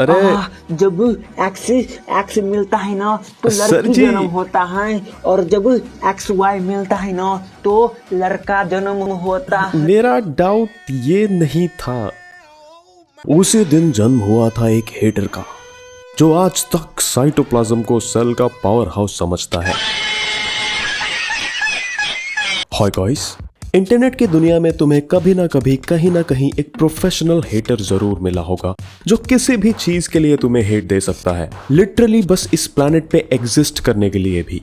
अरे जब एक्स मिलता है ना तो सर लड़की जी। जन्म होता है, और जब XY मिलता है ना तो लड़का जन्म होता है। मेरा डाउट ये नहीं था। उसी दिन जन्म हुआ था एक हेटर का, जो आज तक साइटोप्लाज्म को सेल का पावर हाउस समझता है। हाय गाइस, इंटरनेट की दुनिया में तुम्हें कभी ना कभी कहीं ना कहीं एक प्रोफेशनल हेटर जरूर मिला होगा, जो किसी भी चीज के लिए तुम्हें हेट दे सकता है, लिटरली बस इस प्लैनेट पे एग्जिस्ट करने के लिए भी।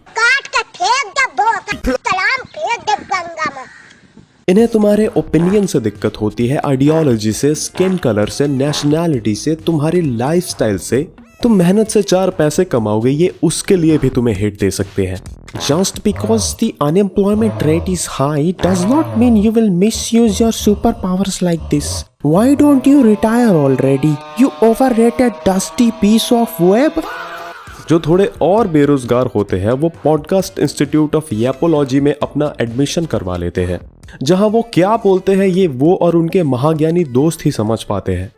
इन्हें तुम्हारे ओपिनियन से दिक्कत होती है, आइडियोलॉजी से, स्किन कलर से, नेशनैलिटी से, तुम्हारी लाइफस्टाइल से। तुम मेहनत से 4 पैसे कमाओगे, ये उसके लिए भी तुम्हें हिट दे सकते हैं। Just because the unemployment rate is high does not mean you will misuse your superpowers like this. Why don't you retire already? You overrated dusty piece of web. जो थोड़े और बेरोजगार होते हैं वो पॉडकास्ट इंस्टीट्यूट ऑफ यापोलॉजी में अपना admission करवा लेते हैं, जहां वो क्या बोलते हैं ये वो और उनके महाज्ञानी दोस्त ही समझ पाते हैं।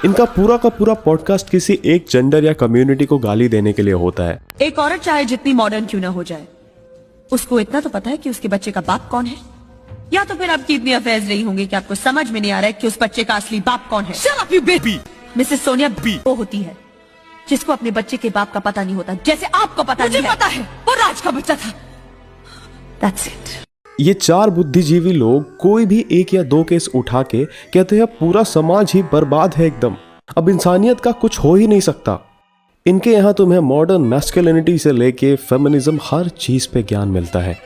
इनका पूरा का पूरा पॉडकास्ट किसी एक जेंडर या कम्युनिटी को गाली देने के लिए होता है। एक औरत चाहे जितनी मॉडर्न क्यों ना हो जाए, उसको इतना तो पता है कि उसके बच्चे का बाप कौन है। या तो फिर आपकी इतनी अफेयर्स रही होंगी कि आपको समझ में नहीं आ रहा है कि उस बच्चे का असली बाप कौन है। Shut up, you bitch! Mrs Sonia वो होती है जिसको अपने बच्चे के बाप का पता नहीं होता, जैसे आपको पता नहीं है। मुझे पता है, वो राज का बच्चा था। That's it. ये 4 बुद्धिजीवी लोग कोई भी 1 या 2 केस उठा के कहते हैं पूरा समाज ही बर्बाद है एकदम, अब इंसानियत का कुछ हो ही नहीं सकता। इनके यहाँ तुम्हें मॉडर्न मैस्कुलिनिटी से लेके फेमिनिज्म हर चीज पे ज्ञान मिलता है।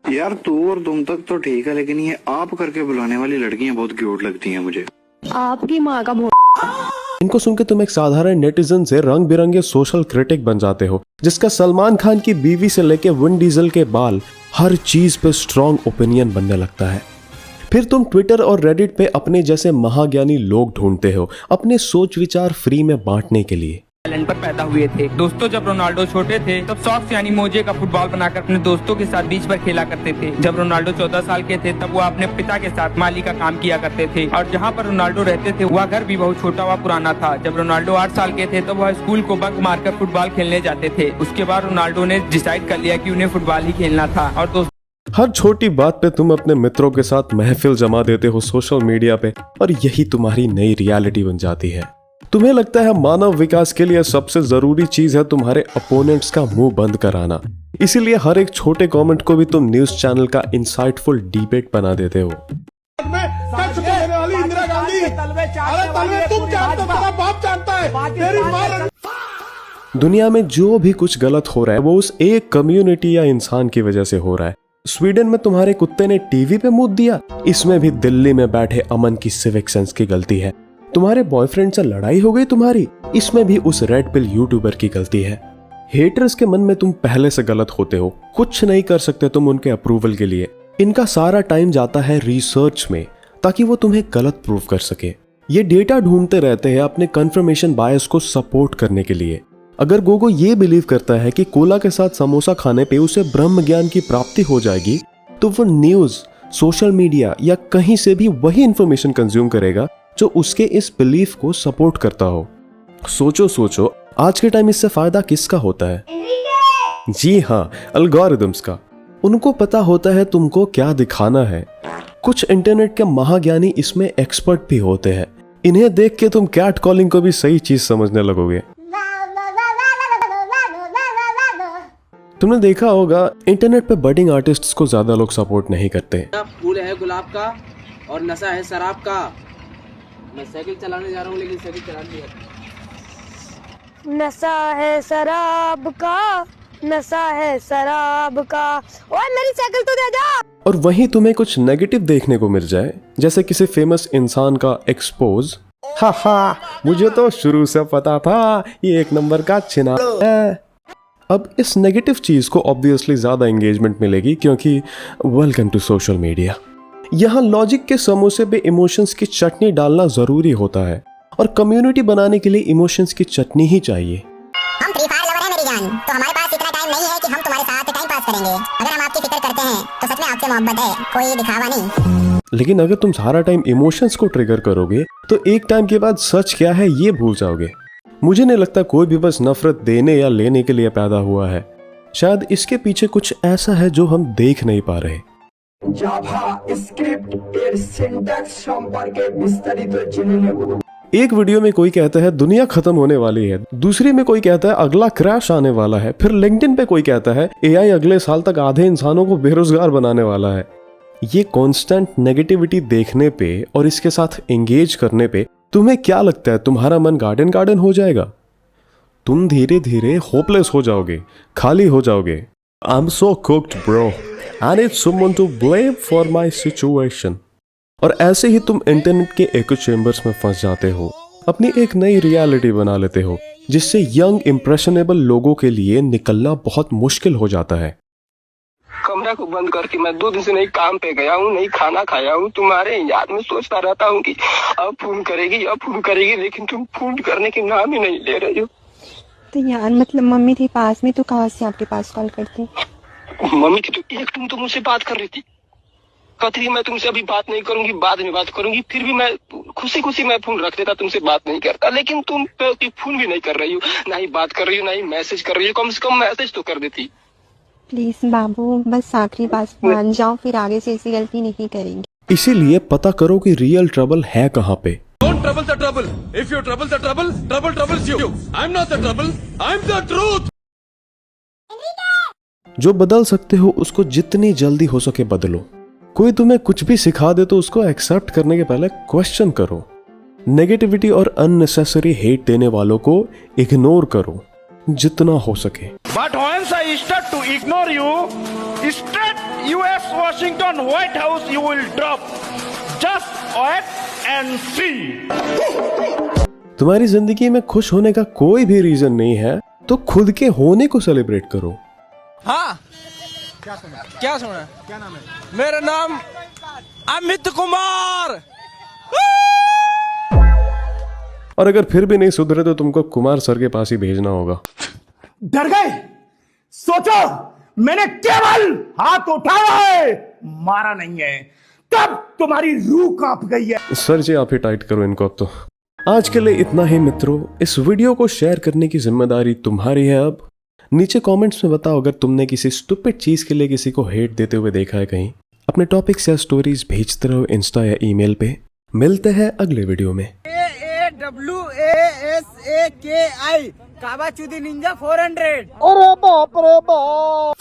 यार तू और तुम तक तो ठीक है, लेकिन ये आप करके बुलाने वाली लड़कियां बहुत क्यूट लगती हैं मुझे। आपकी माँ का इनको सुन के तुम एक साधारण नेटिजन से रंग बिरंगे सोशल क्रिटिक बन जाते हो, जिसका सलमान खान की बीवी से लेके विन डीजल के बाल हर चीज पे स्ट्रॉन्ग ओपिनियन बनने लगता है। फिर तुम ट्विटर और रेडिट पे अपने जैसे महाज्ञानी लोग ढूंढते हो अपने सोच विचार फ्री में बांटने के लिए। आइलैंड पर पैदा हुए थे दोस्तों। जब रोनाल्डो छोटे थे तब सॉक्स यानी मोजे का फुटबॉल बनाकर अपने दोस्तों के साथ बीच पर खेला करते थे। जब रोनाल्डो 14 साल के थे तब वो अपने पिता के साथ माली का काम किया करते थे, और जहाँ पर रोनाल्डो रहते थे वह घर भी बहुत छोटा व पुराना था। जब रोनाल्डो 8 साल के थे तब वह स्कूल को बंक मारकर फुटबॉल खेलने जाते थे। उसके बाद रोनाल्डो ने डिसाइड कर लिया कि उन्हें फुटबॉल ही खेलना था। और हर छोटी बात पे तुम अपने मित्रों के साथ महफिल जमा देते हो सोशल मीडिया पे, और यही तुम्हारी नई रियलिटी बन जाती है। तुम्हें लगता है मानव विकास के लिए सबसे जरूरी चीज है तुम्हारे अपोनेंट्स का मुंह बंद कराना, इसीलिए हर एक छोटे कमेंट को भी तुम न्यूज चैनल का इंसाइटफुल डिबेट बना देते हो। दुनिया में जो भी कुछ गलत हो रहा है वो उस एक कम्युनिटी या इंसान की वजह से हो रहा है। स्वीडन में तुम्हारे कुत्ते ने टीवी पे मुंह दिया, इसमें भी दिल्ली में बैठे अमन की सिविक सेंस की गलती है। तुम्हारे बॉयफ्रेंड से लड़ाई हो गई तुम्हारी, इसमें भी उस रेड पिल यूट्यूबर की गलती है। हेटर्स के मन में तुम पहले से गलत होते हो, कुछ नहीं कर सकते तुम उनके अप्रूवल के लिए। इनका सारा टाइम जाता है रिसर्च में ताकि वो तुम्हें गलत प्रूव कर सके। ये डेटा ढूंढते रहते हैं अपने कंफर्मेशन बायस को सपोर्ट करने के लिए। अगर गोगो ये बिलीव करता है कि कोला के साथ समोसा खाने पे उसे ब्रह्म ज्ञान की प्राप्ति हो जाएगी, तो वो न्यूज, सोशल मीडिया या कहीं से भी वही इंफॉर्मेशन कंज्यूम करेगा जो उसके इस बिलीफ को सपोर्ट करता हो। सोचो आज के टाइम इससे फायदा किसका होता है? जी हाँ, एल्गोरिदम्स का। उनको पता होता है तुमको क्या दिखाना है। कुछ इंटरनेट के महाज्ञानी इसमें एक्सपर्ट भी होते हैं। इन्हें देख के तुम कैट कॉलिंग को भी सही चीज समझने लगोगे। तुमने देखा होगा इंटरनेट पे बडिंग आर्टिस्ट्स को ज्यादा लोग सपोर्ट नहीं करते। फूल है गुलाब का और नशा है शराब का। मैं साइकिल चलाने जा रहा हूँ लेकिन साइकिल चला नहीं आता। नशा है शराब का, नशा है शराब का। ओए मेरी साइकिल तो दे जा। और वहीं तुम्हें कुछ नेगेटिव देखने को मिल जाए, जैसे किसी फेमस इंसान का एक्सपोज। हा मुझे तो शुरू से पता था ये 1 नंबर का छिना है। अब इस नेगेटिव चीज को ऑब्वियसली ज्यादा एंगेजमेंट मिलेगी, क्योंकि वेलकम टू सोशल मीडिया। यहाँ लॉजिक के समोसे पे इमोशंस की चटनी डालना जरूरी होता है, और कम्युनिटी बनाने के लिए इमोशंस की चटनी ही चाहिए। हम फ्री फायर लवर हैं मेरी जान, तो हमारे पास इतना टाइम नहीं है कि हम तुम्हारे साथ टाइम पास करेंगे। अगर हम आपकी फिक्र मोहब्बत है, कोई दिखावा नहीं। लेकिन अगर तुम सारा टाइम इमोशंस को ट्रिगर करोगे तो एक टाइम के बाद सच क्या है ये भूल जाओगे। मुझे नहीं लगता कोई भी बस नफरत देने या लेने के लिए पैदा हुआ है। शायद इसके पीछे कुछ ऐसा है जो हम देख नहीं पा रहे। एक वीडियो में कोई कहता है दुनिया खत्म होने वाली है, दूसरी में कोई कहता है अगला क्रैश आने वाला है, फिर लिंक्डइन पे कोई कहता है एआई अगले साल तक आधे इंसानों को बेरोजगार बनाने वाला है। ये कांस्टेंट नेगेटिविटी देखने पे और इसके साथ एंगेज करने पे तुम्हें क्या लगता है तुम्हारा मन गार्डन गार्डन हो जाएगा? तुम धीरे धीरे होपलेस हो जाओगे, खाली हो जाओगे। I am so cooked bro, I need someone to blame for my situation. और ऐसे ही तुम इंटरनेट के एको चेम्बर्स में फंस जाते हो, अपनी एक नई रियलिटी बना लेते हो जिससे यंग इंप्रेशनेबल लोगों के लिए निकलना बहुत मुश्किल हो जाता है। कमरा को बंद करके मैं 2 दिन से नहीं काम पे गया हूँ, नहीं खाना खाया हूँ। तुम्हारे याद में सोचता रहता हूँ कि अब फोन करेगी, लेकिन तुम फोन करने के नाम ही नहीं ले रही हो। तो यार मतलब मम्मी थी पास में, तो कहाँ से आपके पास कॉल करती? मम्मी की तो एक तुम तो मुझसे बात कर रही थी, कहती मैं तुमसे अभी बात नहीं करूंगी, बाद में बात करूंगी। फिर भी मैं खुशी खुशी मैं फोन रख देता, तुमसे बात नहीं करता। लेकिन तुम फोन भी नहीं कर रही हो, ना ही बात कर रही हो, ना ही मैसेज कर रही हो। कम से कम मैसेज तो कर देती। प्लीज बाबू बस आखिरी बात मान जाओ, फिर आगे से ऐसी गलती नहीं करेंगे। इसीलिए पता करो कि रियल ट्रबल है कहाँ पे। Don't trouble the trouble. If you trouble the trouble, trouble troubles you. I'm not the trouble. I'm the truth. जो बदल सकते हो उसको जितनी जल्दी हो सके बदलो। कोई तुम्हें कुछ भी सिखा दे तो उसको एक्सेप्ट करने के पहले क्वेश्चन करो। नेगेटिविटी और अननेसेसरी हेट देने वालों को इग्नोर करो जितना हो सके। But once I start to ignore you, straight US Washington White House you will drop. Just wait and see. तुम्हारी जिंदगी में खुश होने का कोई भी रीजन नहीं है तो खुद के होने को सेलिब्रेट करो। हाँ क्या सुना? क्या नाम है? मेरा नाम अमित कुमार। और अगर फिर भी नहीं सुधरे तो तुमको कुमार सर के पास ही भेजना होगा। डर गए? सोचो मैंने केवल हाथ उठाया है, मारा नहीं है, तब तुम्हारी रूह कांप गई है। सर जी आप ही टाइट करो इनको अब तो। आज के लिए इतना ही मित्रों, इस वीडियो को शेयर करने की जिम्मेदारी तुम्हारी है। अब नीचे कमेंट्स में बताओ अगर तुमने किसी स्टूपिड चीज के लिए किसी को हेट देते हुए देखा है कहीं। अपने टॉपिक्स या स्टोरीज भेजते रहो इंस्टा या ईमेल पे। मिलते हैं अगले वीडियो में। AAWASAKI कावाचुदी निंजा 400। अरे बाप रे बाप।